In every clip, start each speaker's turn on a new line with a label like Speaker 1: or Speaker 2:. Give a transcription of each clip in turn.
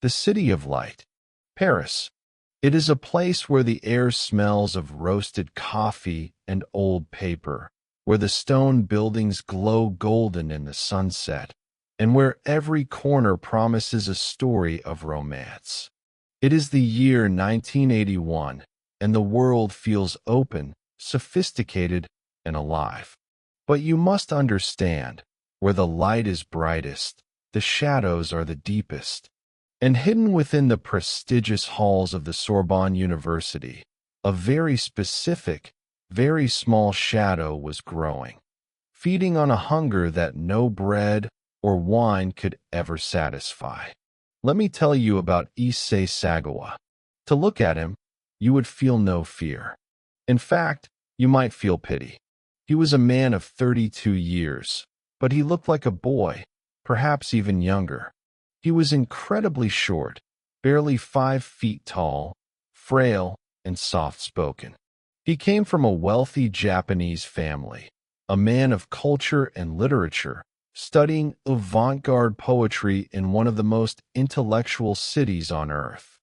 Speaker 1: The city of light. Paris. It is a place where the air smells of roasted coffee and old paper, where the stone buildings glow golden in the sunset, and where every corner promises a story of romance. It is the year 1981, and the world feels open, sophisticated, and alive. But you must understand, where the light is brightest, the shadows are the deepest. And hidden within the prestigious halls of the Sorbonne University, a very specific, very small shadow was growing, feeding on a hunger that no bread or wine could ever satisfy. Let me tell you about Issei Sagawa. To look at him, you would feel no fear. In fact, you might feel pity. He was a man of 32 years, but he looked like a boy, perhaps even younger. He was incredibly short, barely 5 feet tall, frail, and soft-spoken. He came from a wealthy Japanese family, a man of culture and literature, studying avant-garde poetry in one of the most intellectual cities on earth.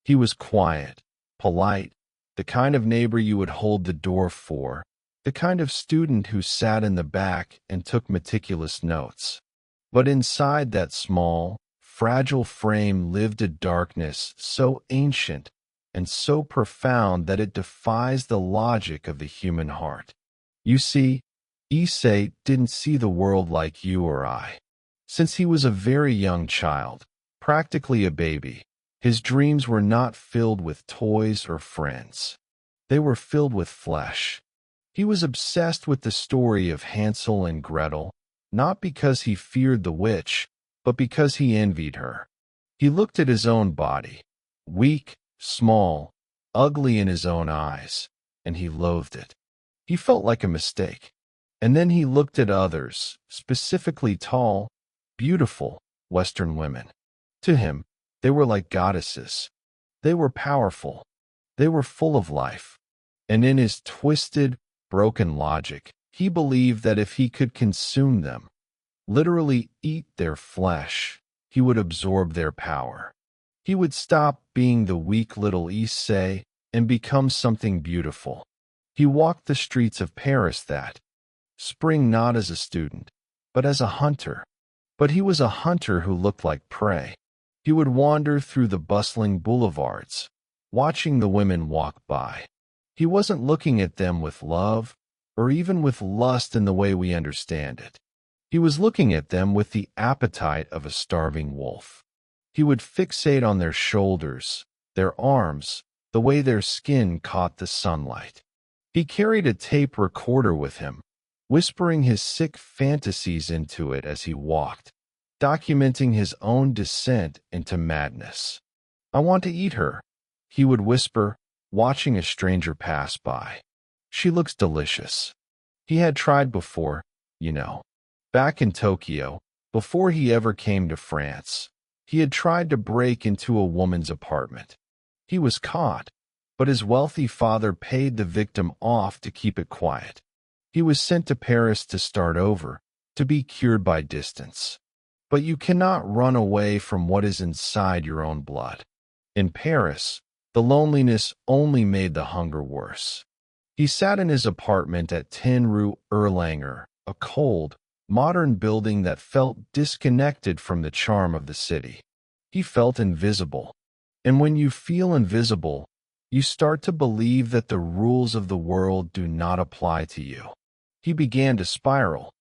Speaker 1: He was quiet, polite, the kind of neighbor you would hold the door for, the kind of student who sat in the back and took meticulous notes. But inside that small, fragile frame lived a darkness so ancient and so profound that it defies the logic of the human heart. You see, Issei didn't see the world like you or I. Since he was a very young child, practically a baby, his dreams were not filled with toys or friends. They were filled with flesh. He was obsessed with the story of Hansel and Gretel, not because he feared the witch, but because he envied her. He looked at his own body, weak, small, ugly in his own eyes, and he loathed it. He felt like a mistake. And then he looked at others, specifically tall, beautiful, Western women. To him, they were like goddesses. They were powerful. They were full of life. And in his twisted, broken logic, he believed that if he could consume them, literally eat their flesh, he would absorb their power. He would stop being the weak little Issei and become something beautiful. He walked the streets of Paris that spring not as a student, but as a hunter. But he was a hunter who looked like prey. He would wander through the bustling boulevards, watching the women walk by. He wasn't looking at them with love, or even with lust in the way we understand it. He was looking at them with the appetite of a starving wolf. He would fixate on their shoulders, their arms, the way their skin caught the sunlight. He carried a tape recorder with him, whispering his sick fantasies into it as he walked, documenting his own descent into madness. "I want to eat her," he would whisper, watching a stranger pass by. "She looks delicious." He had tried before, you know. Back in Tokyo, before he ever came to France, he had tried to break into a woman's apartment. He was caught, but his wealthy father paid the victim off to keep it quiet. He was sent to Paris to start over, to be cured by distance. But you cannot run away from what is inside your own blood. In Paris, the loneliness only made the hunger worse. He sat in his apartment at 10 Rue Erlanger, a cold, modern building that felt disconnected from the charm of the city. He felt invisible. And when you feel invisible, you start to believe that the rules of the world do not apply to you. He began to spiral.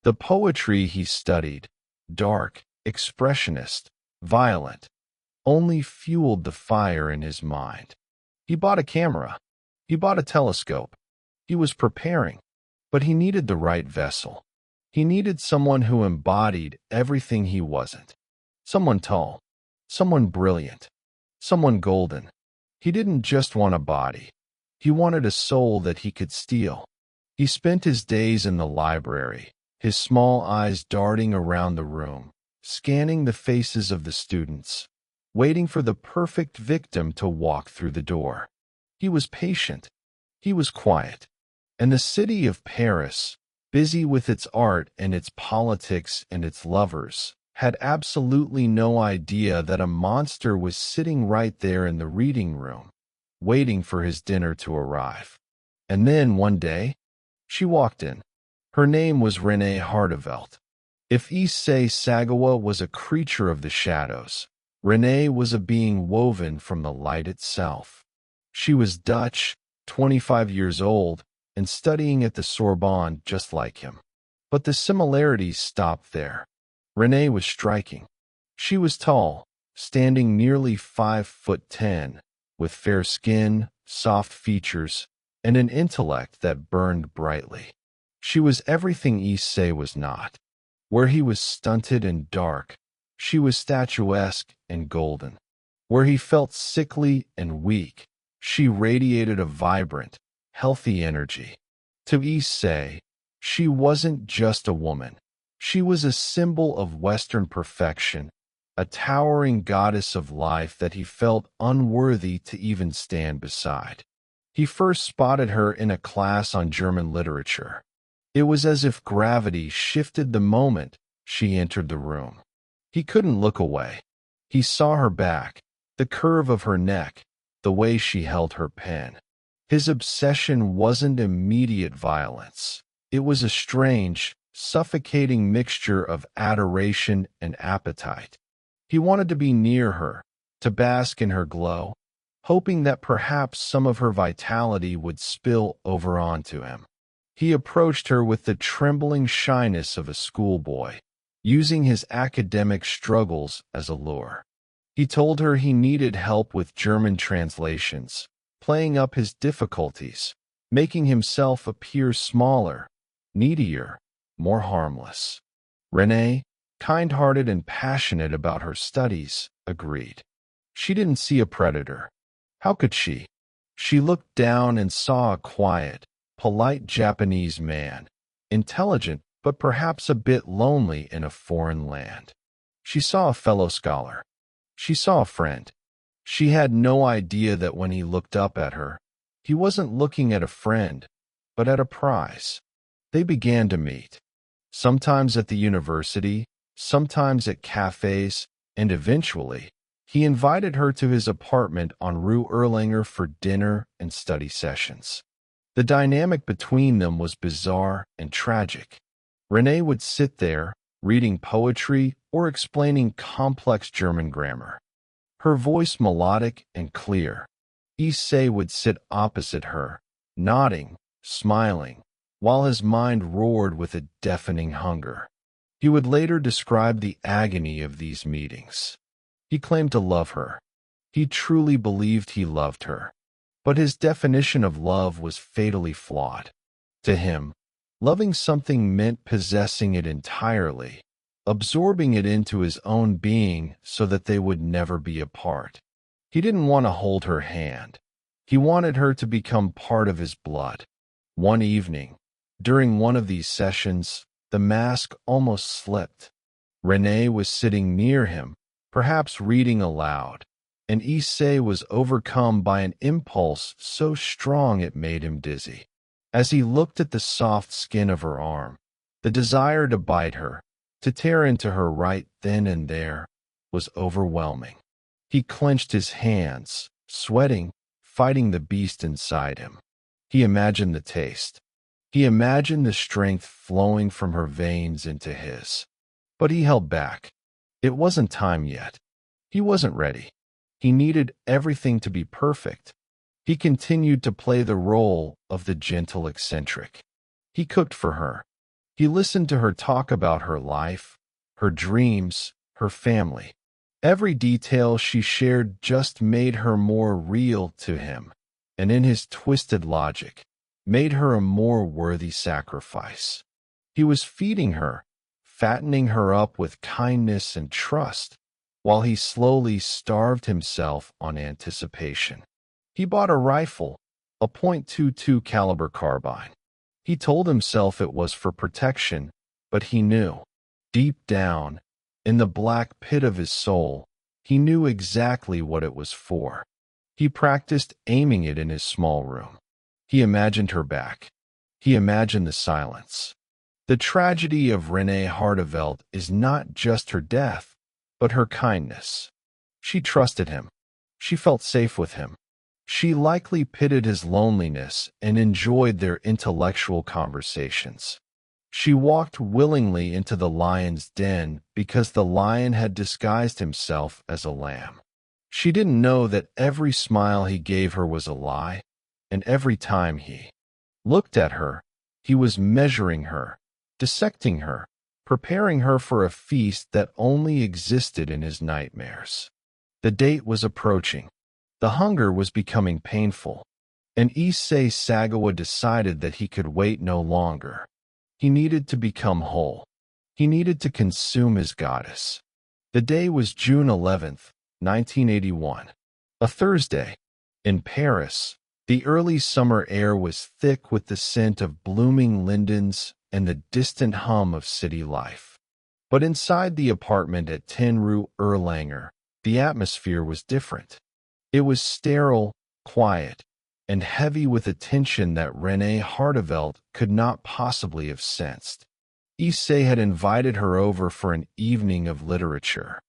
Speaker 1: The poetry he studied, dark, expressionist, violent, only fueled the fire in his mind. He bought a camera. He bought a telescope. He was preparing, but he needed the right vessel. He needed someone who embodied everything he wasn't. Someone tall, someone brilliant, someone golden. He didn't just want a body. He wanted a soul that he could steal. He spent his days in the library, his small eyes darting around the room, scanning the faces of the students, waiting for the perfect victim to walk through the door. He was patient. He was quiet. And the city of Paris, busy with its art and its politics and its lovers, had absolutely no idea that a monster was sitting right there in the reading room, waiting for his dinner to arrive. And then, one day, she walked in. Her name was Renee Hartevelt. If Issei Sagawa was a creature of the shadows, Renee was a being woven from the light itself. She was Dutch, 25 years old, and studying at the Sorbonne just like him. But the similarities stopped there. Renee was striking. She was tall, standing nearly 5'10", with fair skin, soft features, and an intellect that burned brightly. She was everything Issei was not. Where he was stunted and dark, she was statuesque and golden. Where he felt sickly and weak, she radiated a vibrant, healthy energy. To Issei, she wasn't just a woman. She was a symbol of Western perfection, a towering goddess of life that he felt unworthy to even stand beside. He first spotted her in a class on German literature. It was as if gravity shifted the moment she entered the room. He couldn't look away. He saw her back, the curve of her neck, the way she held her pen. His obsession wasn't immediate violence. It was a strange, suffocating mixture of adoration and appetite. He wanted to be near her, to bask in her glow, hoping that perhaps some of her vitality would spill over onto him. He approached her with the trembling shyness of a schoolboy, using his academic struggles as a lure. He told her he needed help with German translations, playing up his difficulties, making himself appear smaller, needier, more harmless. Renee, kind-hearted and passionate about her studies, agreed. She didn't see a predator. How could she? She looked down and saw a quiet, polite Japanese man, intelligent but perhaps a bit lonely in a foreign land. She saw a fellow scholar. She saw a friend. She had no idea that when he looked up at her, he wasn't looking at a friend, but at a prize. They began to meet. Sometimes at the university, sometimes at cafes, and eventually, he invited her to his apartment on Rue Erlanger for dinner and study sessions. The dynamic between them was bizarre and tragic. Renee would sit there, reading poetry or explaining complex German grammar. Her voice melodic and clear. Issei would sit opposite her, nodding, smiling, while his mind roared with a deafening hunger. He would later describe the agony of these meetings. He claimed to love her. He truly believed he loved her. But his definition of love was fatally flawed. To him, loving something meant possessing it entirely, absorbing it into his own being so that they would never be apart. He didn't want to hold her hand. He wanted her to become part of his blood. One evening, during one of these sessions, the mask almost slipped. Renee was sitting near him, perhaps reading aloud, and Issei was overcome by an impulse so strong it made him dizzy. As he looked at the soft skin of her arm, the desire to bite her, to tear into her right then and there, was overwhelming. He clenched his hands, sweating, fighting the beast inside him. He imagined the taste. He imagined the strength flowing from her veins into his. But he held back. It wasn't time yet. He wasn't ready. He needed everything to be perfect. He continued to play the role of the gentle eccentric. He cooked for her. He listened to her talk about her life, her dreams, her family. Every detail she shared just made her more real to him, and in his twisted logic, made her a more worthy sacrifice. He was feeding her, fattening her up with kindness and trust, while he slowly starved himself on anticipation. He bought a rifle, a .22 caliber carbine. He told himself it was for protection, but he knew, deep down, in the black pit of his soul, he knew exactly what it was for. He practiced aiming it in his small room. He imagined her back. He imagined the silence. The tragedy of Renée Hartevelt is not just her death, but her kindness. She trusted him. She felt safe with him. She likely pitied his loneliness and enjoyed their intellectual conversations. She walked willingly into the lion's den because the lion had disguised himself as a lamb. She didn't know that every smile he gave her was a lie, and every time he looked at her, he was measuring her, dissecting her, preparing her for a feast that only existed in his nightmares. The date was approaching. The hunger was becoming painful, and Issei Sagawa decided that he could wait no longer. He needed to become whole. He needed to consume his goddess. The day was June 11th, 1981. A Thursday. In Paris, the early summer air was thick with the scent of blooming lindens and the distant hum of city life. But inside the apartment at 10 Rue Erlanger, the atmosphere was different. It was sterile, quiet, and heavy with a tension that Renée Hartevelt could not possibly have sensed. Issei had invited her over for an evening of literature.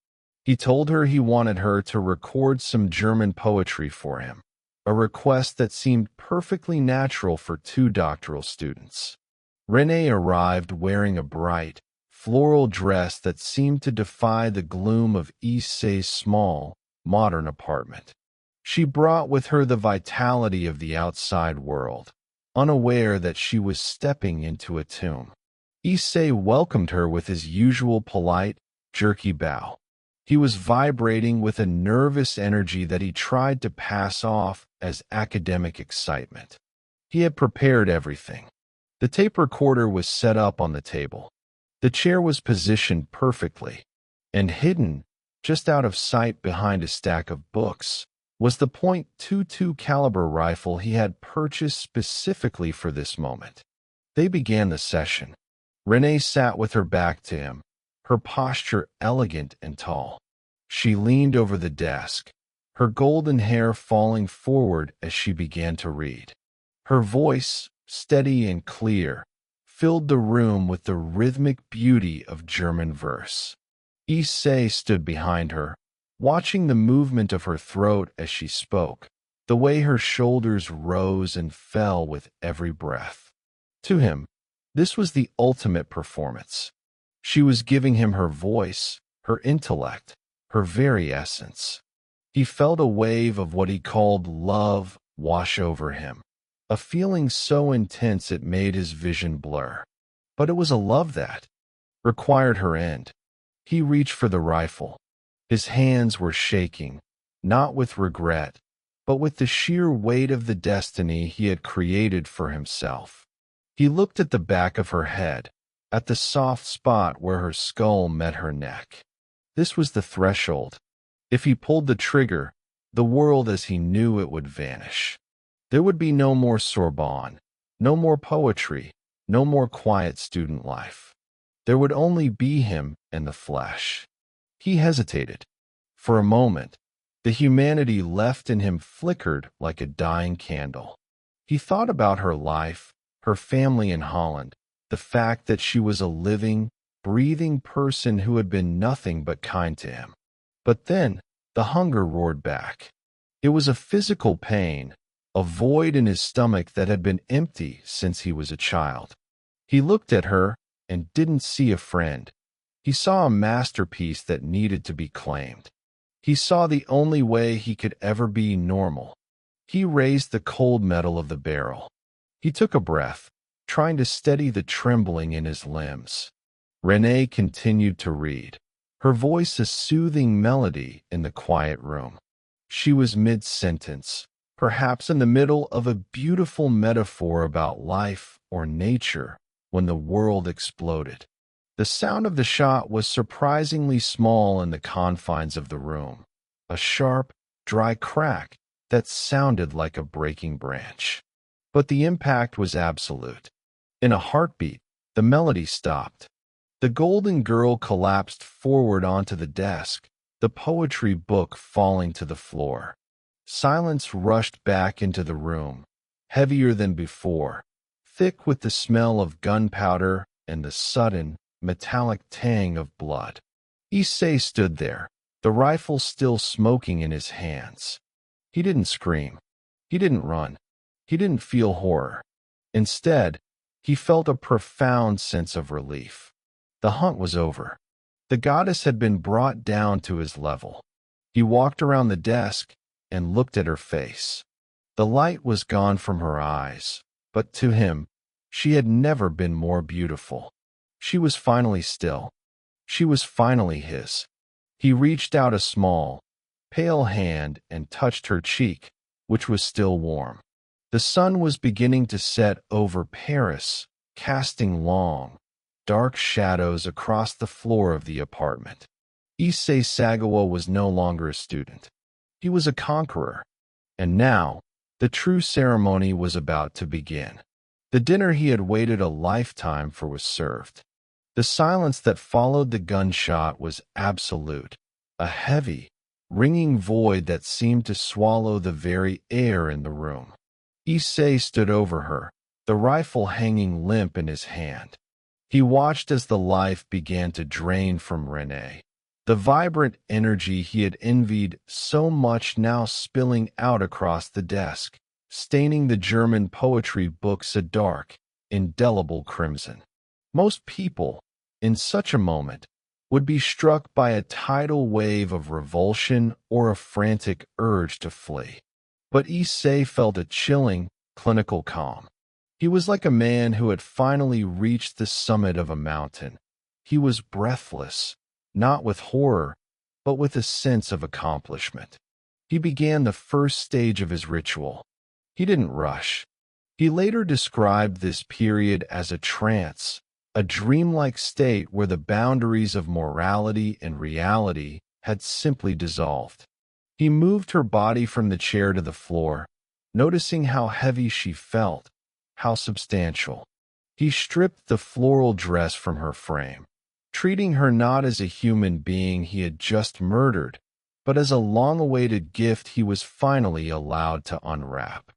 Speaker 1: He told her he wanted her to record some German poetry for him, a request that seemed perfectly natural for two doctoral students. Renée arrived wearing a bright, floral dress that seemed to defy the gloom of Issei's small, modern apartment. She brought with her the vitality of the outside world, unaware that she was stepping into a tomb. Issei welcomed her with his usual polite, jerky bow. He was vibrating with a nervous energy that he tried to pass off as academic excitement. He had prepared everything. The tape recorder was set up on the table. The chair was positioned perfectly, and hidden, just out of sight behind a stack of books, was the .22 caliber rifle he had purchased specifically for this moment. They began the session. Renée sat with her back to him, her posture elegant and tall. She leaned over the desk, her golden hair falling forward as she began to read. Her voice, steady and clear, filled the room with the rhythmic beauty of German verse. Issei stood behind her, watching the movement of her throat as she spoke, the way her shoulders rose and fell with every breath. To him, this was the ultimate performance. She was giving him her voice, her intellect, her very essence. He felt a wave of what he called love wash over him, a feeling so intense it made his vision blur. But it was a love that required her end. He reached for the rifle. His hands were shaking, not with regret, but with the sheer weight of the destiny he had created for himself. He looked at the back of her head, at the soft spot where her skull met her neck. This was the threshold. If he pulled the trigger, the world as he knew it would vanish. There would be no more Sorbonne, no more poetry, no more quiet student life. There would only be him and the flesh. He hesitated. For a moment, the humanity left in him flickered like a dying candle. He thought about her life, her family in Holland, the fact that she was a living, breathing person who had been nothing but kind to him. But then, the hunger roared back. It was a physical pain, a void in his stomach that had been empty since he was a child. He looked at her and didn't see a friend. He saw a masterpiece that needed to be claimed. He saw the only way he could ever be normal. He raised the cold metal of the barrel. He took a breath, trying to steady the trembling in his limbs. Renée continued to read, her voice a soothing melody in the quiet room. She was mid-sentence, perhaps in the middle of a beautiful metaphor about life or nature, when the world exploded. The sound of the shot was surprisingly small in the confines of the room, a sharp, dry crack that sounded like a breaking branch. But the impact was absolute. In a heartbeat, the melody stopped. The golden girl collapsed forward onto the desk, the poetry book falling to the floor. Silence rushed back into the room, heavier than before, thick with the smell of gunpowder and the sudden, metallic tang of blood. Issei stood there, the rifle still smoking in his hands. He didn't scream. He didn't run. He didn't feel horror. Instead, he felt a profound sense of relief. The hunt was over. The goddess had been brought down to his level. He walked around the desk and looked at her face. The light was gone from her eyes, but to him, she had never been more beautiful. She was finally still. She was finally his. He reached out a small, pale hand and touched her cheek, which was still warm. The sun was beginning to set over Paris, casting long, dark shadows across the floor of the apartment. Issei Sagawa was no longer a student. He was a conqueror. And now, the true ceremony was about to begin. The dinner he had waited a lifetime for was served. The silence that followed the gunshot was absolute, a heavy, ringing void that seemed to swallow the very air in the room. Issei stood over her, the rifle hanging limp in his hand. He watched as the life began to drain from Renée, the vibrant energy he had envied so much now spilling out across the desk, staining the German poetry books a dark, indelible crimson. Most people, in such a moment, would be struck by a tidal wave of revulsion or a frantic urge to flee. But Issei felt a chilling, clinical calm. He was like a man who had finally reached the summit of a mountain. He was breathless, not with horror, but with a sense of accomplishment. He began the first stage of his ritual. He didn't rush. He later described this period as a trance, a dreamlike state where the boundaries of morality and reality had simply dissolved. He moved her body from the chair to the floor, noticing how heavy she felt, how substantial. He stripped the floral dress from her frame, treating her not as a human being he had just murdered, but as a long-awaited gift he was finally allowed to unwrap.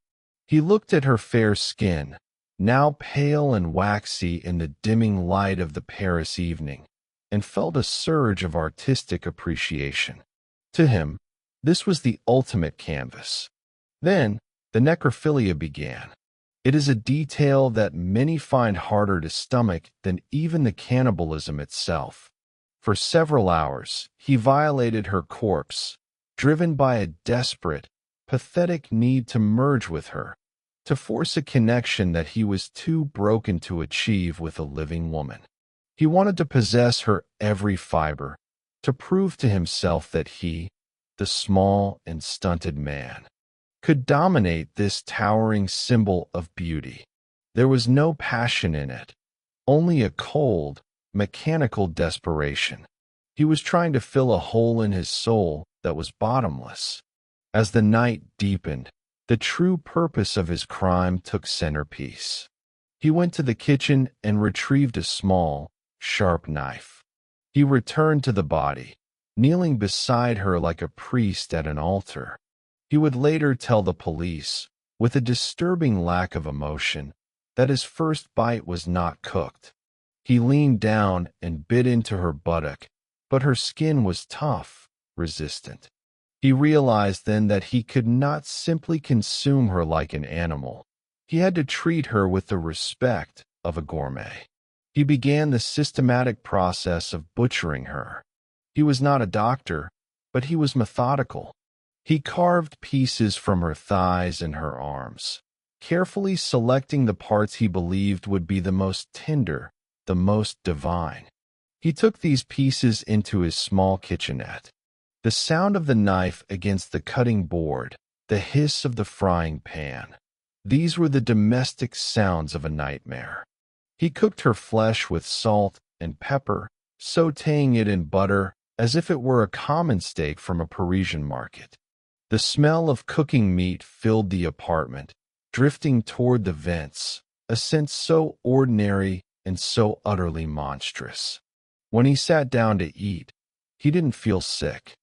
Speaker 1: He looked at her fair skin, now pale and waxy in the dimming light of the Paris evening, and felt a surge of artistic appreciation. To him, this was the ultimate canvas. Then, the necrophilia began. It is a detail that many find harder to stomach than even the cannibalism itself. For several hours, he violated her corpse, driven by a desperate, pathetic need to merge with her, to force a connection that he was too broken to achieve with a living woman. He wanted to possess her every fiber, to prove to himself that he, the small and stunted man, could dominate this towering symbol of beauty. There was no passion in it, only a cold, mechanical desperation. He was trying to fill a hole in his soul that was bottomless. As the night deepened, the true purpose of his crime took centerpiece. He went to the kitchen and retrieved a small, sharp knife. He returned to the body, kneeling beside her like a priest at an altar. He would later tell the police, with a disturbing lack of emotion, that his first bite was not cooked. He leaned down and bit into her buttock, but her skin was tough, resistant. He realized then that he could not simply consume her like an animal. He had to treat her with the respect of a gourmet. He began the systematic process of butchering her. He was not a doctor, but he was methodical. He carved pieces from her thighs and her arms, carefully selecting the parts he believed would be the most tender, the most divine. He took these pieces into his small kitchenette. The sound of the knife against the cutting board, the hiss of the frying pan, these were the domestic sounds of a nightmare. He cooked her flesh with salt and pepper, sautéing it in butter as if it were a common steak from a Parisian market. The smell of cooking meat filled the apartment, drifting toward the vents, a scent so ordinary and so utterly monstrous. When he sat down to eat, he didn't feel sick.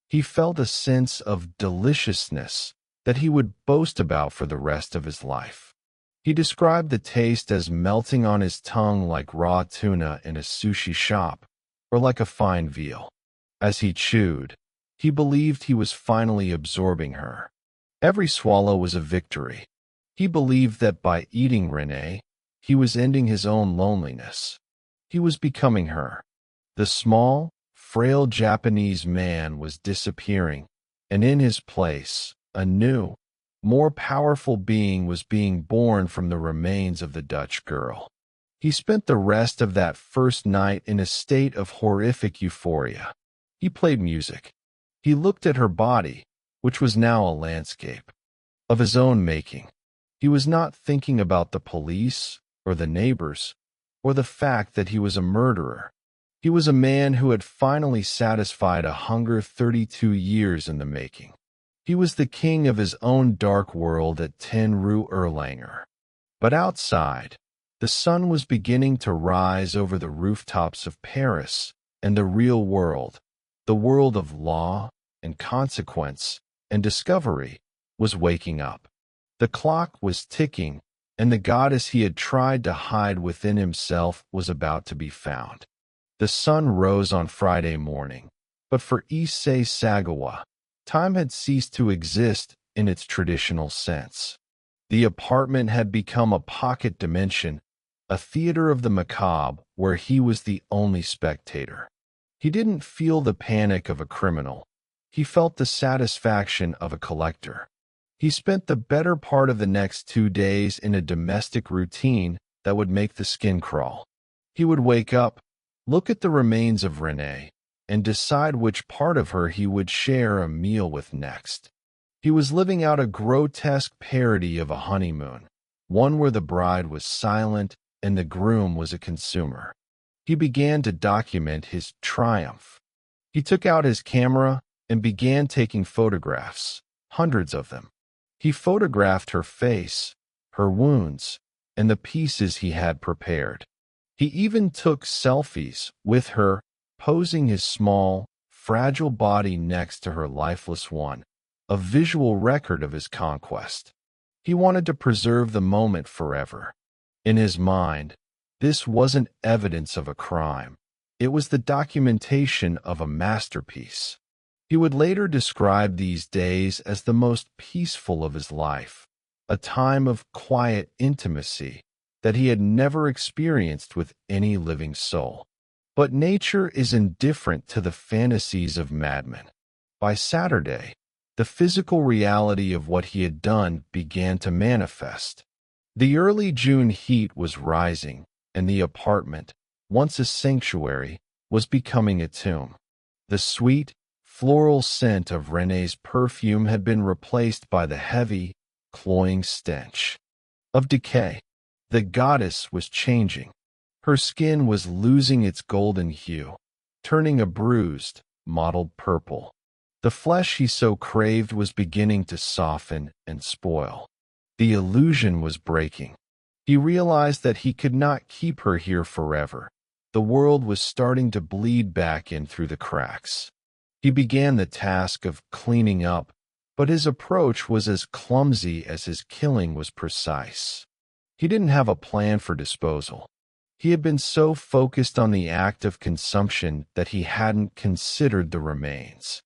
Speaker 1: He felt a sense of deliciousness that he would boast about for the rest of his life. He described the taste as melting on his tongue like raw tuna in a sushi shop, or like a fine veal. As he chewed, he believed he was finally absorbing her. Every swallow was a victory. He believed that by eating Renee, he was ending his own loneliness. He was becoming her. The small, frail Japanese man was disappearing, and in his place, a new, more powerful being was being born from the remains of the Dutch girl. He spent the rest of that first night in a state of horrific euphoria. He played music. He looked at her body, which was now a landscape of his own making. He was not thinking about the police or the neighbors or the fact that he was a murderer. He was a man who had finally satisfied a hunger 32 years in the making. He was the king of his own dark world at 10 Rue Erlanger. But outside, the sun was beginning to rise over the rooftops of Paris, and the real world, the world of law and consequence and discovery, was waking up. The clock was ticking, and the goddess he had tried to hide within himself was about to be found. The sun rose on Friday morning, but for Issei Sagawa, time had ceased to exist in its traditional sense. The apartment had become a pocket dimension, a theater of the macabre where he was the only spectator. He didn't feel the panic of a criminal. He felt the satisfaction of a collector. He spent the better part of the next 2 days in a domestic routine that would make the skin crawl. He would wake up, look at the remains of Renee, and decide which part of her he would share a meal with next. He was living out a grotesque parody of a honeymoon, one where the bride was silent and the groom was a consumer. He began to document his triumph. He took out his camera and began taking photographs, hundreds of them. He photographed her face, her wounds, and the pieces he had prepared. He even took selfies with her, posing his small, fragile body next to her lifeless one, a visual record of his conquest. He wanted to preserve the moment forever. In his mind, this wasn't evidence of a crime. It was the documentation of a masterpiece. He would later describe these days as the most peaceful of his life, a time of quiet intimacy that he had never experienced with any living soul. But nature is indifferent to the fantasies of madmen. By Saturday, the physical reality of what he had done began to manifest. The early June heat was rising, and the apartment, once a sanctuary, was becoming a tomb. The sweet, floral scent of Renee's perfume had been replaced by the heavy, cloying stench of decay. The goddess was changing. Her skin was losing its golden hue, turning a bruised, mottled purple. The flesh he so craved was beginning to soften and spoil. The illusion was breaking. He realized that he could not keep her here forever. The world was starting to bleed back in through the cracks. He began the task of cleaning up, but his approach was as clumsy as his killing was precise. He didn't have a plan for disposal. He had been so focused on the act of consumption that he hadn't considered the remains.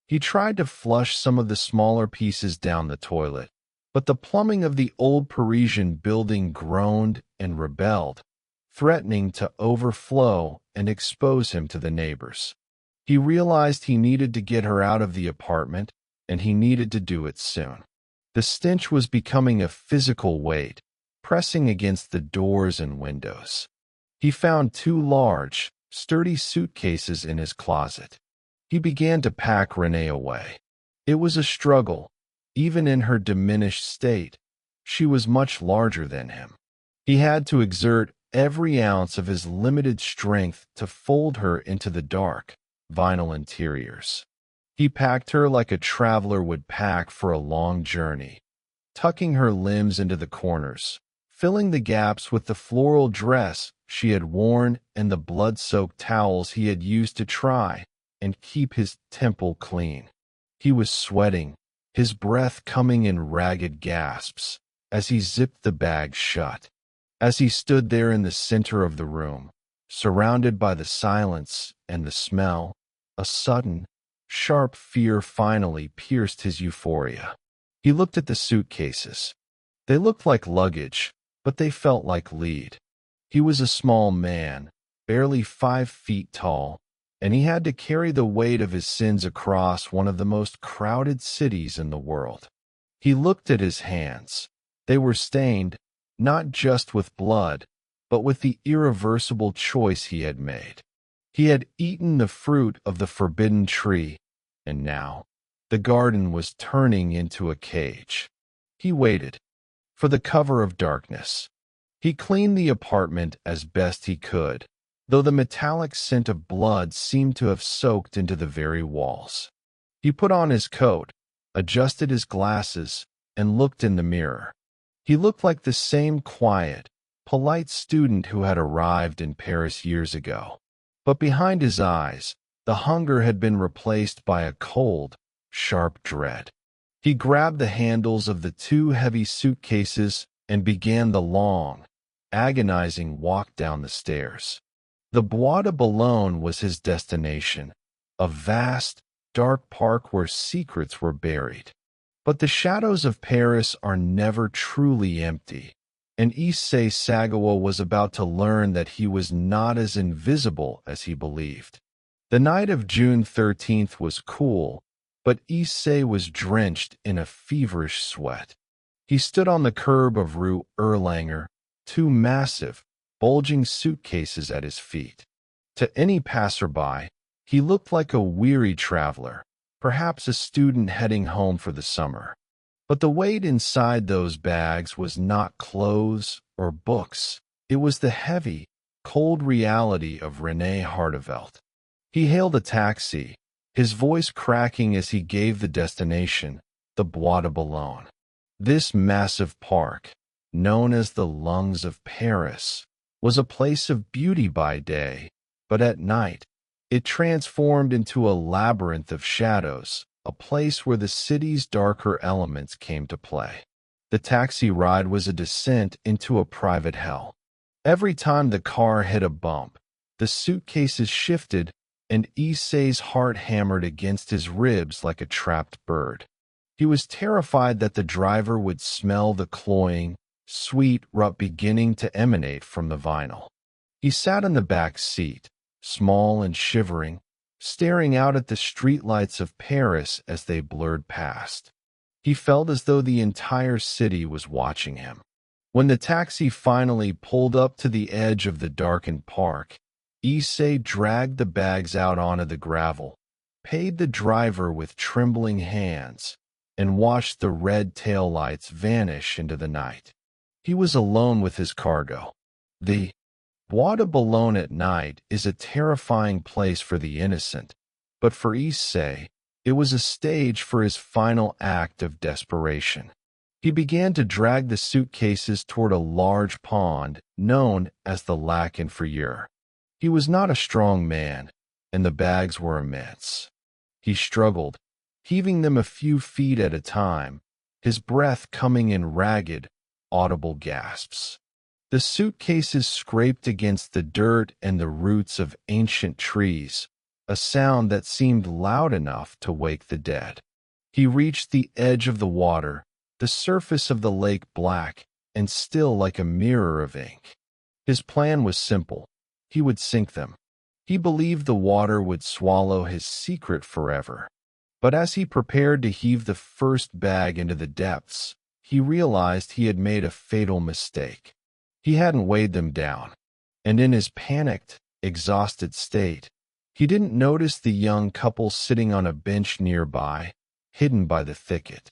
Speaker 1: He tried to flush some of the smaller pieces down the toilet, but the plumbing of the old Parisian building groaned and rebelled, threatening to overflow and expose him to the neighbors. He realized he needed to get her out of the apartment, and he needed to do it soon. The stench was becoming a physical weight, pressing against the doors and windows. He found 2 large, sturdy suitcases in his closet. He began to pack Renee away. It was a struggle. Even in her diminished state, she was much larger than him. He had to exert every ounce of his limited strength to fold her into the dark, vinyl interiors. He packed her like a traveler would pack for a long journey, tucking her limbs into the corners, filling the gaps with the floral dress she had worn and the blood-soaked towels he had used to try and keep his temple clean. He was sweating, his breath coming in ragged gasps, as he zipped the bag shut. As he stood there in the center of the room, surrounded by the silence and the smell, a sudden, sharp fear finally pierced his euphoria. He looked at the suitcases. They looked like luggage, but they felt like lead. He was a small man, barely 5 feet tall, and he had to carry the weight of his sins across one of the most crowded cities in the world. He looked at his hands. They were stained, not just with blood, but with the irreversible choice he had made. He had eaten the fruit of the forbidden tree, and now the garden was turning into a cage. He waited for the cover of darkness. He cleaned the apartment as best he could, though the metallic scent of blood seemed to have soaked into the very walls. He put on his coat, adjusted his glasses, and looked in the mirror. He looked like the same quiet, polite student who had arrived in Paris years ago. But behind his eyes, the hunger had been replaced by a cold, sharp dread. He grabbed the handles of the 2 heavy suitcases and began the long, agonizing walk down the stairs. The Bois de Boulogne was his destination, a vast, dark park where secrets were buried. But the shadows of Paris are never truly empty, and Issei Sagawa was about to learn that he was not as invisible as he believed. The night of June 13th was cool, but Issei was drenched in a feverish sweat. He stood on the curb of Rue Erlanger, 2 massive, bulging suitcases at his feet. To any passerby, he looked like a weary traveler, perhaps a student heading home for the summer. But the weight inside those bags was not clothes or books. It was the heavy, cold reality of René Hartevelt. He hailed a taxi, his voice cracking as he gave the destination, the Bois de Boulogne. This massive park, known as the lungs of Paris, was a place of beauty by day, but at night, it transformed into a labyrinth of shadows, a place where the city's darker elements came to play. The taxi ride was a descent into a private hell. Every time the car hit a bump, the suitcases shifted, and Issei's heart hammered against his ribs like a trapped bird. He was terrified that the driver would smell the cloying, sweet rot beginning to emanate from the vinyl. He sat in the back seat, small and shivering, staring out at the streetlights of Paris as they blurred past. He felt as though the entire city was watching him. When the taxi finally pulled up to the edge of the darkened park, Issei dragged the bags out onto the gravel, paid the driver with trembling hands, and watched the red taillights vanish into the night. He was alone with his cargo. The Bois de Boulogne at night is a terrifying place for the innocent, but for Issei, it was a stage for his final act of desperation. He began to drag the suitcases toward a large pond known as the Lac Inférieur. He was not a strong man, and the bags were immense. He struggled, heaving them a few feet at a time, his breath coming in ragged, audible gasps. The suitcases scraped against the dirt and the roots of ancient trees, a sound that seemed loud enough to wake the dead. He reached the edge of the water, the surface of the lake black and still like a mirror of ink. His plan was simple. He would sink them. He believed the water would swallow his secret forever. But as he prepared to heave the first bag into the depths, he realized he had made a fatal mistake. He hadn't weighed them down, and in his panicked, exhausted state, he didn't notice the young couple sitting on a bench nearby, hidden by the thicket.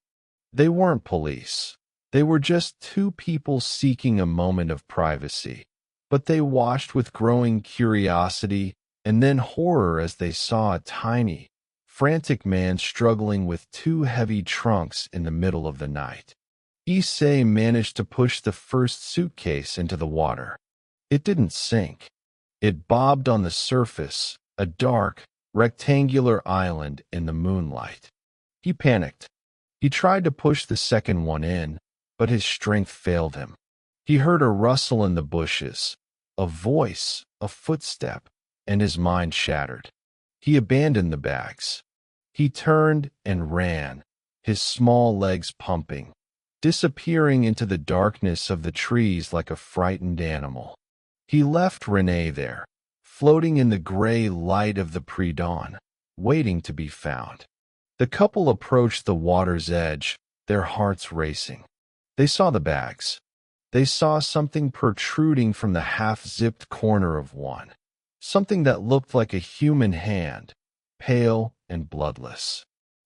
Speaker 1: They weren't police. They were just 2 people seeking a moment of privacy. But they watched with growing curiosity and then horror as they saw a tiny, frantic man struggling with 2 heavy trunks in the middle of the night. Issei managed to push the first suitcase into the water. It didn't sink. It bobbed on the surface, a dark, rectangular island in the moonlight. He panicked. He tried to push the second one in, but his strength failed him. He heard a rustle in the bushes, a voice, a footstep, and his mind shattered. He abandoned the bags. He turned and ran, his small legs pumping, disappearing into the darkness of the trees like a frightened animal. He left Renee there, floating in the gray light of the pre-dawn, waiting to be found. The couple approached the water's edge, their hearts racing. They saw the bags. They saw something protruding from the half-zipped corner of one, something that looked like a human hand, pale and bloodless.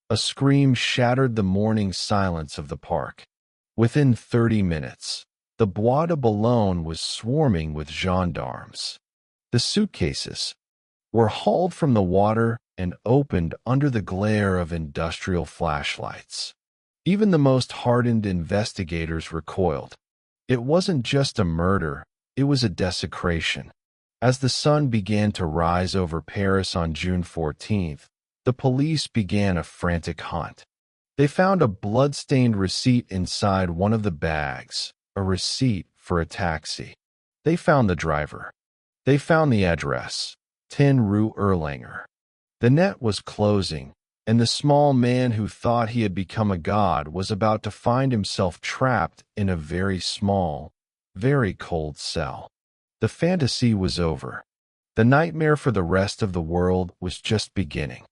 Speaker 1: A scream shattered the morning silence of the park. Within 30 minutes, the Bois de Boulogne was swarming with gendarmes. The suitcases were hauled from the water and opened under the glare of industrial flashlights. Even the most hardened investigators recoiled. It wasn't just a murder, it was a desecration. As the sun began to rise over Paris on June 14th, the police began a frantic hunt. They found a blood-stained receipt inside one of the bags, a receipt for a taxi. They found the driver. They found the address, 10 Rue Erlanger. The net was closing, and the small man who thought he had become a god was about to find himself trapped in a very small, very cold cell. The fantasy was over. The nightmare for the rest of the world was just beginning.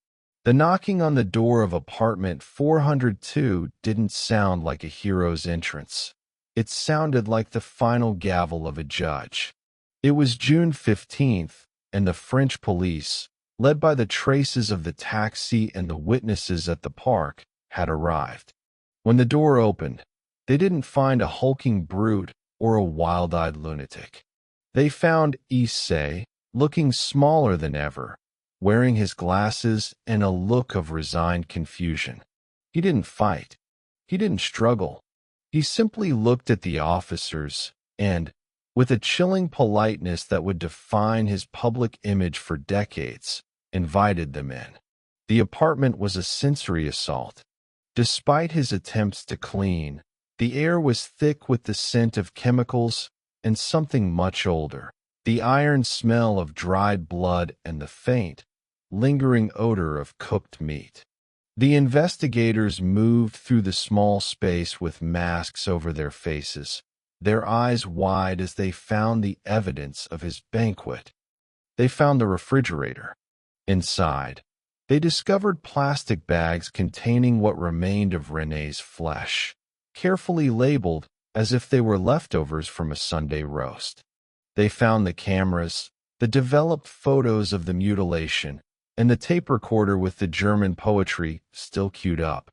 Speaker 1: The knocking on the door of apartment 402 didn't sound like a hero's entrance. It sounded like the final gavel of a judge. It was June 15th, and the French police, led by the traces of the taxi and the witnesses at the park, had arrived. When the door opened, they didn't find a hulking brute or a wild-eyed lunatic. They found Issei, looking smaller than ever, wearing his glasses and a look of resigned confusion. He didn't fight. He didn't struggle. He simply looked at the officers and, with a chilling politeness that would define his public image for decades, invited them in. The apartment was a sensory assault. Despite his attempts to clean, the air was thick with the scent of chemicals and something much older, the iron smell of dried blood and the faint, lingering odor of cooked meat. The investigators moved through the small space with masks over their faces, their eyes wide as they found the evidence of his banquet. They found the refrigerator. Inside, they discovered plastic bags containing what remained of Renee's flesh, carefully labeled as if they were leftovers from a Sunday roast. They found the cameras, the developed photos of the mutilation, and the tape recorder with the German poetry still queued up.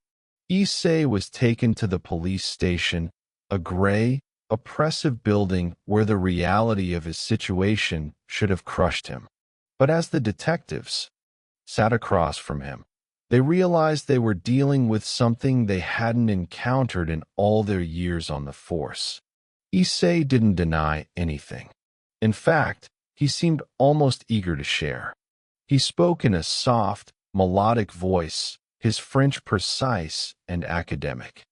Speaker 1: Issei was taken to the police station, a gray, oppressive building where the reality of his situation should have crushed him. But as the detectives sat across from him, they realized they were dealing with something they hadn't encountered in all their years on the force. Issei didn't deny anything. In fact, he seemed almost eager to share. He spoke in a soft, melodic voice, his French precise and academic.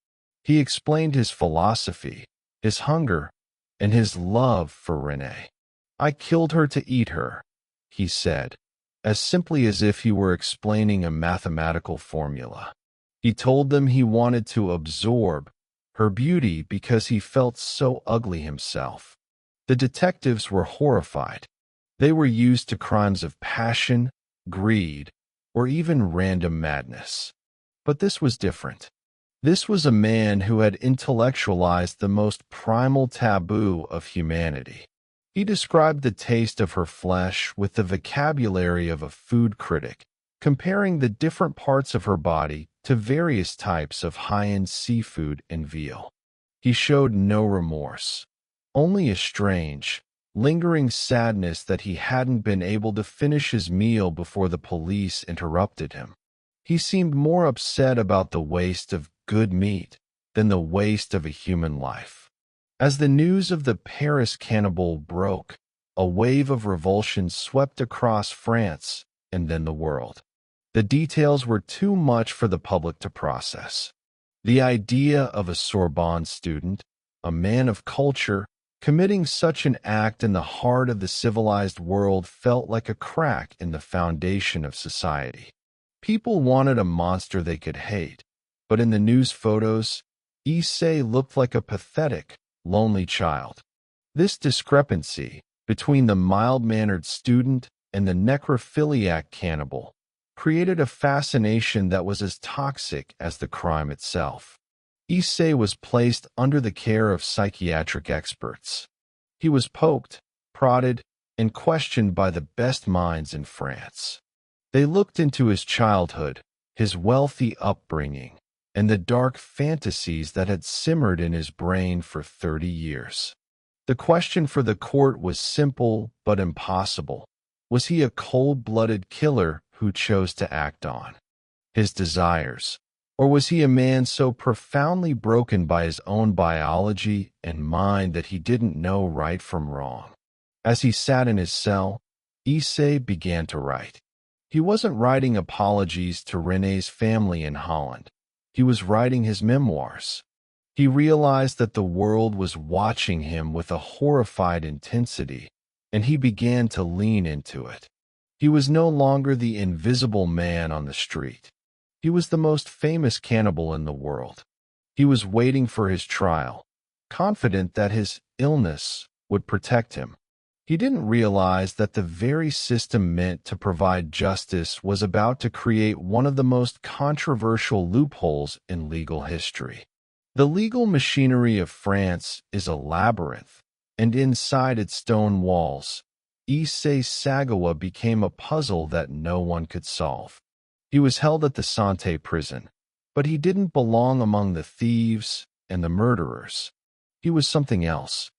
Speaker 1: He explained his philosophy, his hunger, and his love for Renee. "I killed her to eat her," he said, as simply as if he were explaining a mathematical formula. He told them he wanted to absorb her beauty because he felt so ugly himself. The detectives were horrified. They were used to crimes of passion, greed, or even random madness. But this was different. This was a man who had intellectualized the most primal taboo of humanity. He described the taste of her flesh with the vocabulary of a food critic, comparing the different parts of her body to various types of high-end seafood and veal. He showed no remorse, only a strange, lingering sadness that he hadn't been able to finish his meal before the police interrupted him. He seemed more upset about the waste of good meat than the waste of a human life. As the news of the Paris cannibal broke, a wave of revulsion swept across France and then the world. The details were too much for the public to process. The idea of a Sorbonne student, a man of culture, committing such an act in the heart of the civilized world felt like a crack in the foundation of society. People wanted a monster they could hate, but in the news photos, Issei looked like a pathetic, lonely child. This discrepancy between the mild-mannered student and the necrophiliac cannibal created a fascination that was as toxic as the crime itself. Issei was placed under the care of psychiatric experts. He was poked, prodded, and questioned by the best minds in France. They looked into his childhood, his wealthy upbringing, and the dark fantasies that had simmered in his brain for 30 years. The question for the court was simple but impossible. Was he a cold-blooded killer who chose to act on his desires? Or was he a man so profoundly broken by his own biology and mind that he didn't know right from wrong? As he sat in his cell, Issei began to write. He wasn't writing apologies to René's family in Holland. He was writing his memoirs. He realized that the world was watching him with a horrified intensity, and he began to lean into it. He was no longer the invisible man on the street. He was the most famous cannibal in the world. He was waiting for his trial, confident that his illness would protect him. He didn't realize that the very system meant to provide justice was about to create one of the most controversial loopholes in legal history. The legal machinery of France is a labyrinth, and inside its stone walls, Issei Sagawa became a puzzle that no one could solve. He was held at the Santé prison, but he didn't belong among the thieves and the murderers. He was something else.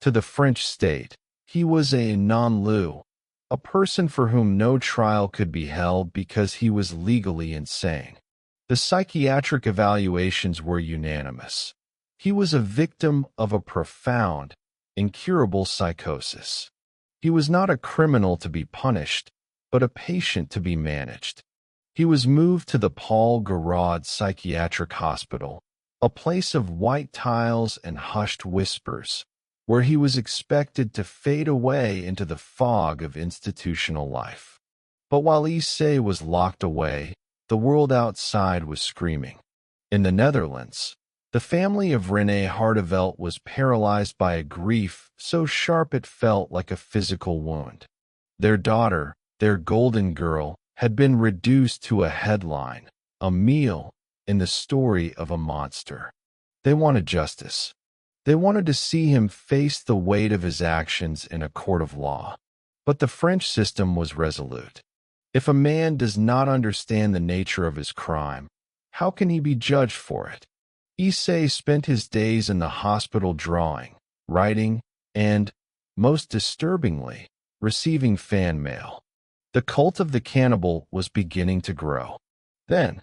Speaker 1: To the French state, he was a non-lieu, a person for whom no trial could be held because he was legally insane. The psychiatric evaluations were unanimous. He was a victim of a profound, incurable psychosis. He was not a criminal to be punished, but a patient to be managed. He was moved to the Paul Giraud Psychiatric Hospital, a place of white tiles and hushed whispers, where he was expected to fade away into the fog of institutional life. But while Issei was locked away, the world outside was screaming. In the Netherlands, the family of René Hartevelt was paralyzed by a grief so sharp it felt like a physical wound. Their daughter, their golden girl, had been reduced to a headline, a meal, in the story of a monster. They wanted justice. They wanted to see him face the weight of his actions in a court of law. But the French system was resolute. If a man does not understand the nature of his crime, how can he be judged for it? Issei spent his days in the hospital drawing, writing, and, most disturbingly, receiving fan mail. The cult of the cannibal was beginning to grow. Then,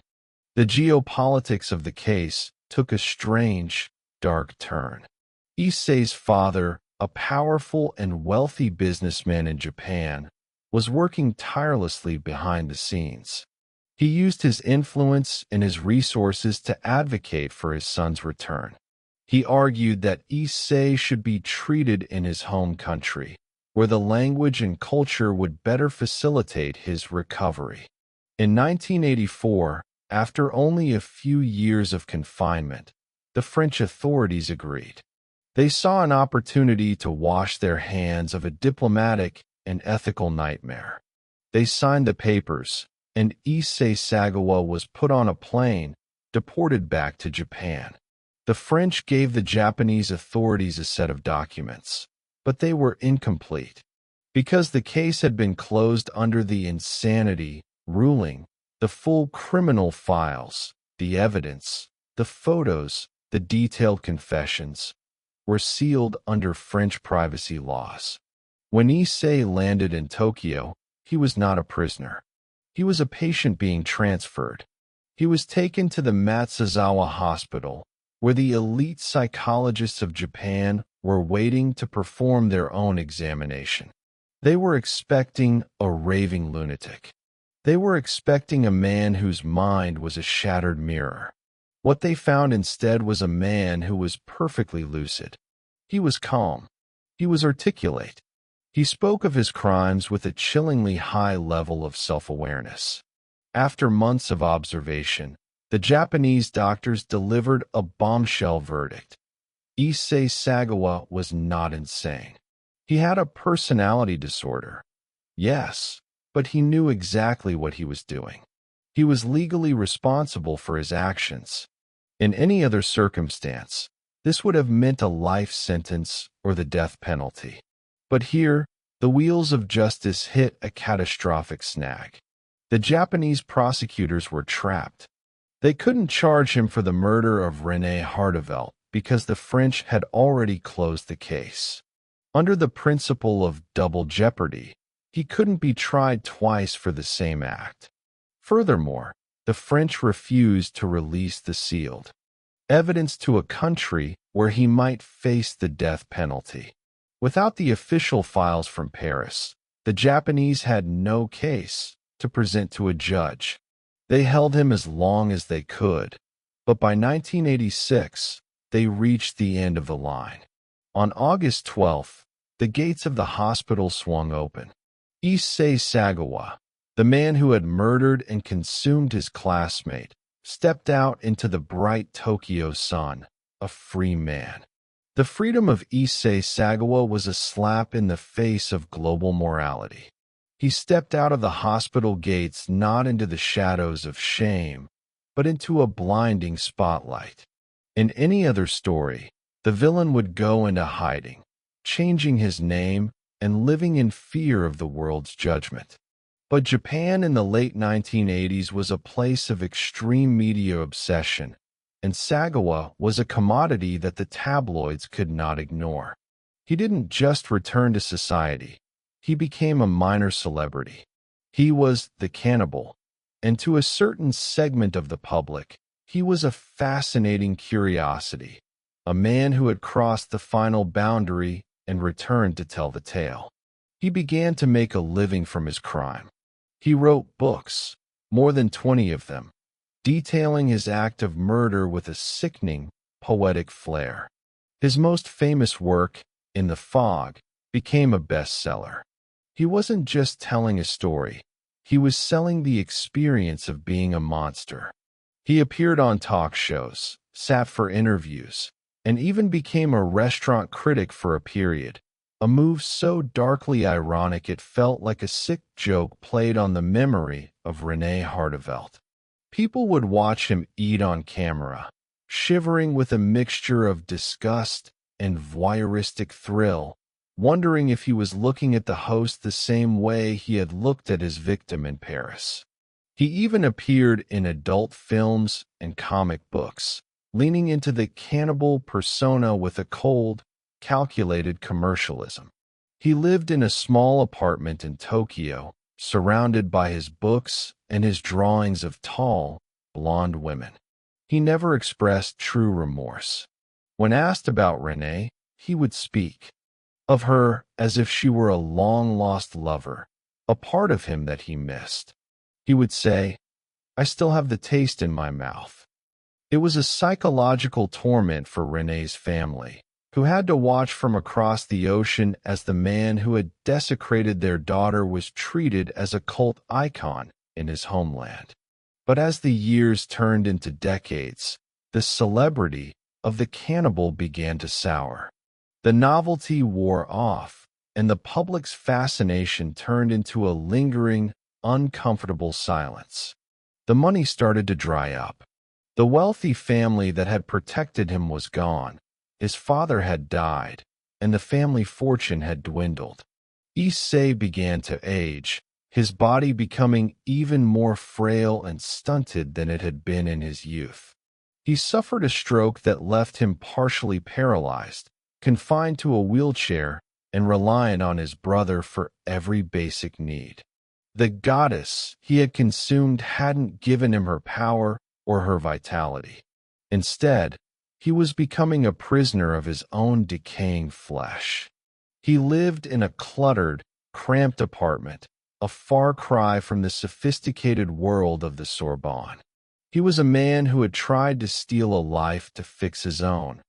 Speaker 1: the geopolitics of the case took a strange, dark turn. Issei's father, a powerful and wealthy businessman in Japan, was working tirelessly behind the scenes. He used his influence and his resources to advocate for his son's return. He argued that Issei should be treated in his home country, where the language and culture would better facilitate his recovery. In 1984, after only a few years of confinement, the French authorities agreed. They saw an opportunity to wash their hands of a diplomatic and ethical nightmare. They signed the papers, and Issei Sagawa was put on a plane, deported back to Japan. The French gave the Japanese authorities a set of documents, but they were incomplete. Because the case had been closed under the insanity ruling, the full criminal files, the evidence, the photos, the detailed confessions, were sealed under French privacy laws. When Issei landed in Tokyo, he was not a prisoner. He was a patient being transferred. He was taken to the Matsuzawa Hospital, where the elite psychologists of Japan were waiting to perform their own examination. They were expecting a raving lunatic. They were expecting a man whose mind was a shattered mirror. What they found instead was a man who was perfectly lucid. He was calm. He was articulate. He spoke of his crimes with a chillingly high level of self-awareness. After months of observation, the Japanese doctors delivered a bombshell verdict. Issei Sagawa was not insane. He had a personality disorder. Yes, but he knew exactly what he was doing. He was legally responsible for his actions. In any other circumstance, this would have meant a life sentence or the death penalty. But here, the wheels of justice hit a catastrophic snag. The Japanese prosecutors were trapped. They couldn't charge him for the murder of René Hardevelt because the French had already closed the case. Under the principle of double jeopardy, he couldn't be tried twice for the same act. Furthermore, the French refused to release the sealed evidence to a country where he might face the death penalty. Without the official files from Paris, the Japanese had no case to present to a judge. They held him as long as they could, but by 1986, they reached the end of the line. On August 12th, the gates of the hospital swung open. Issei Sagawa, the man who had murdered and consumed his classmate, stepped out into the bright Tokyo sun, a free man. The freedom of Issei Sagawa was a slap in the face of global morality. He stepped out of the hospital gates not into the shadows of shame, but into a blinding spotlight. In any other story, the villain would go into hiding, changing his name and living in fear of the world's judgment. But Japan in the late 1980s was a place of extreme media obsession, and Sagawa was a commodity that the tabloids could not ignore. He didn't just return to society. He became a minor celebrity. He was the cannibal, and to a certain segment of the public, he was a fascinating curiosity, a man who had crossed the final boundary and returned to tell the tale. He began to make a living from his crime. He wrote books, more than 20 of them, detailing his act of murder with a sickening, poetic flair. His most famous work, In the Fog, became a bestseller. He wasn't just telling a story, he was selling the experience of being a monster. He appeared on talk shows, sat for interviews, and even became a restaurant critic for a period, a move so darkly ironic it felt like a sick joke played on the memory of René Hardevelt. People would watch him eat on camera, shivering with a mixture of disgust and voyeuristic thrill, wondering if he was looking at the host the same way he had looked at his victim in Paris. He even appeared in adult films and comic books, leaning into the cannibal persona with a cold, calculated commercialism. He lived in a small apartment in Tokyo, surrounded by his books and his drawings of tall, blonde women. He never expressed true remorse. When asked about Renee, he would speak of her as if she were a long-lost lover, a part of him that he missed. He would say, "I still have the taste in my mouth." It was a psychological torment for Renee's family, who had to watch from across the ocean as the man who had desecrated their daughter was treated as a cult icon in his homeland. But as the years turned into decades, the celebrity of the cannibal began to sour. The novelty wore off, and the public's fascination turned into a lingering, uncomfortable silence. The money started to dry up. The wealthy family that had protected him was gone. His father had died, and the family fortune had dwindled. Issei began to age, his body becoming even more frail and stunted than it had been in his youth. He suffered a stroke that left him partially paralyzed, confined to a wheelchair, and reliant on his brother for every basic need. The goddess he had consumed hadn't given him her power or her vitality. Instead, he was becoming a prisoner of his own decaying flesh. He lived in a cluttered, cramped apartment, a far cry from the sophisticated world of the Sorbonne. He was a man who had tried to steal a life to fix his own,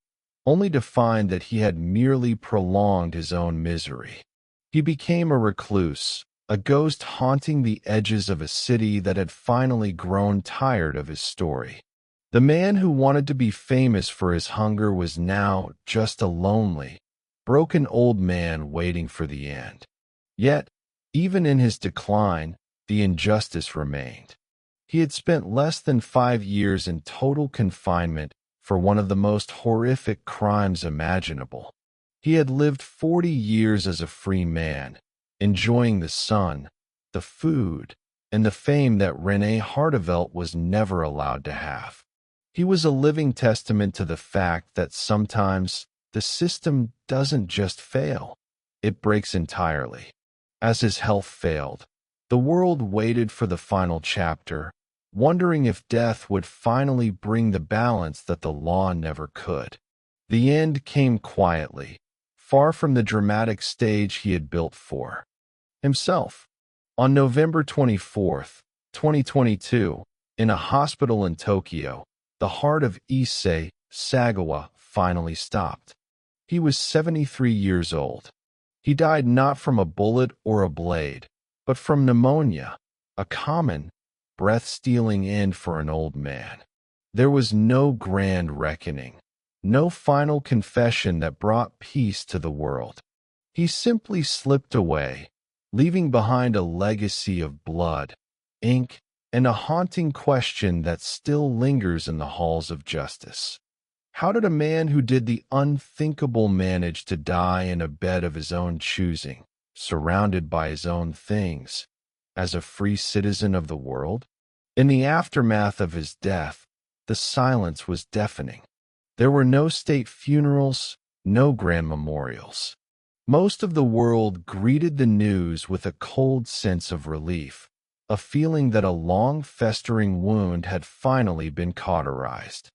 Speaker 1: only to find that he had merely prolonged his own misery. He became a recluse, a ghost haunting the edges of a city that had finally grown tired of his story. The man who wanted to be famous for his hunger was now just a lonely, broken old man waiting for the end. Yet, even in his decline, the injustice remained. He had spent less than 5 years in total confinement for one of the most horrific crimes imaginable. He had lived 40 years as a free man, enjoying the sun, the food, and the fame that René Hardevelt was never allowed to have. He was a living testament to the fact that sometimes the system doesn't just fail, it breaks entirely. As his health failed, the world waited for the final chapter, wondering if death would finally bring the balance that the law never could. The end came quietly, far from the dramatic stage he had built for himself. On November 24th, 2022, in a hospital in Tokyo, the heart of Issei Sagawa finally stopped. He was 73 years old. He died not from a bullet or a blade, but from pneumonia, a common, breath-stealing end for an old man. There was no grand reckoning, no final confession that brought peace to the world. He simply slipped away, leaving behind a legacy of blood, ink, and a haunting question that still lingers in the halls of justice. How did a man who did the unthinkable manage to die in a bed of his own choosing, surrounded by his own things, as a free citizen of the world? In the aftermath of his death, the silence was deafening. There were no state funerals, no grand memorials. Most of the world greeted the news with a cold sense of relief, a feeling that a long-festering wound had finally been cauterized.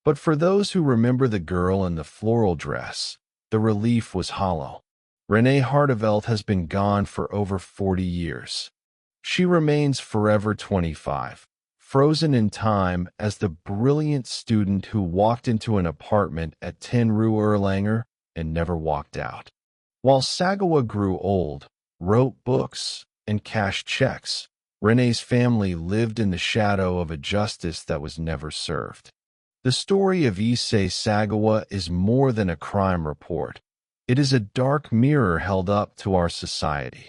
Speaker 1: But for those who remember the girl in the floral dress, the relief was hollow. René Hardevelt has been gone for over 40 years. She remains forever 25, frozen in time as the brilliant student who walked into an apartment at 10 Rue Erlanger and never walked out. While Sagawa grew old, wrote books, and cashed checks, René's family lived in the shadow of a justice that was never served. The story of Issei Sagawa is more than a crime report. It is a dark mirror held up to our society.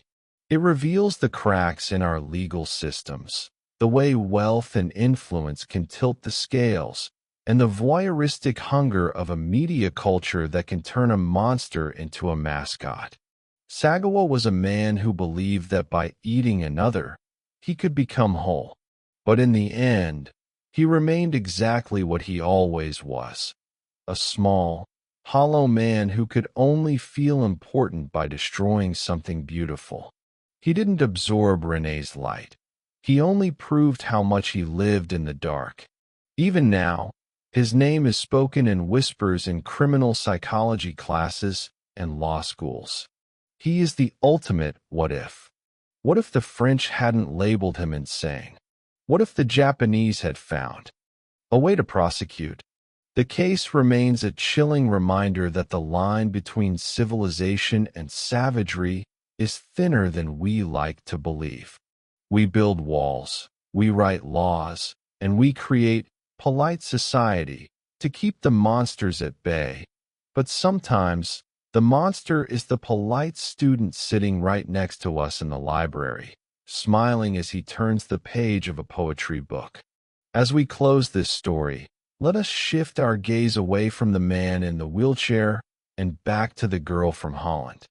Speaker 1: It reveals the cracks in our legal systems, the way wealth and influence can tilt the scales, and the voyeuristic hunger of a media culture that can turn a monster into a mascot. Sagawa was a man who believed that by eating another, he could become whole. But in the end, he remained exactly what he always was, a small, hollow man who could only feel important by destroying something beautiful. He didn't absorb René's light. He only proved how much he lived in the dark. Even now, his name is spoken in whispers in criminal psychology classes and law schools. He is the ultimate what if. What if the French hadn't labeled him insane? What if the Japanese had found a way to prosecute? The case remains a chilling reminder that the line between civilization and savagery is thinner than we like to believe. We build walls, we write laws, and we create polite society to keep the monsters at bay. But sometimes, the monster is the polite student sitting right next to us in the library, smiling as he turns the page of a poetry book. As we close this story, let us shift our gaze away from the man in the wheelchair and back to the girl from Holland.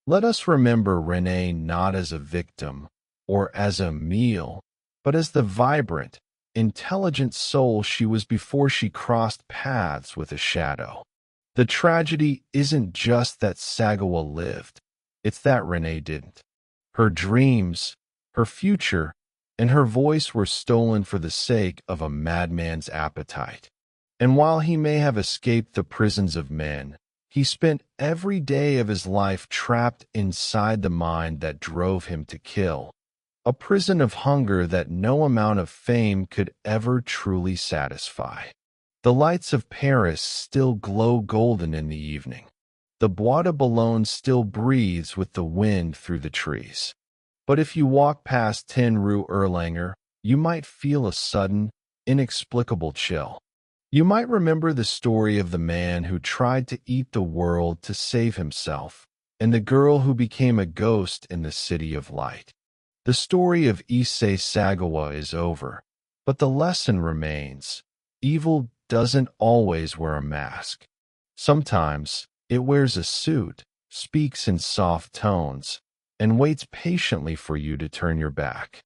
Speaker 1: Let us remember René not as a victim or as a meal, but as the vibrant, intelligent soul she was before she crossed paths with a shadow. The tragedy isn't just that Sagawa lived, it's that René didn't. Her dreams, her future, and her voice were stolen for the sake of a madman's appetite. And while he may have escaped the prisons of men, he spent every day of his life trapped inside the mind that drove him to kill. a prison of hunger that no amount of fame could ever truly satisfy. The lights of Paris still glow golden in the evening. The Bois de Boulogne still breathes with the wind through the trees. But if you walk past 10 Rue Erlanger, you might feel a sudden, inexplicable chill. You might remember the story of the man who tried to eat the world to save himself, and the girl who became a ghost in the city of light. The story of Issei Sagawa is over, but the lesson remains. Evil doesn't always wear a mask. Sometimes it wears a suit, speaks in soft tones, and waits patiently for you to turn your back.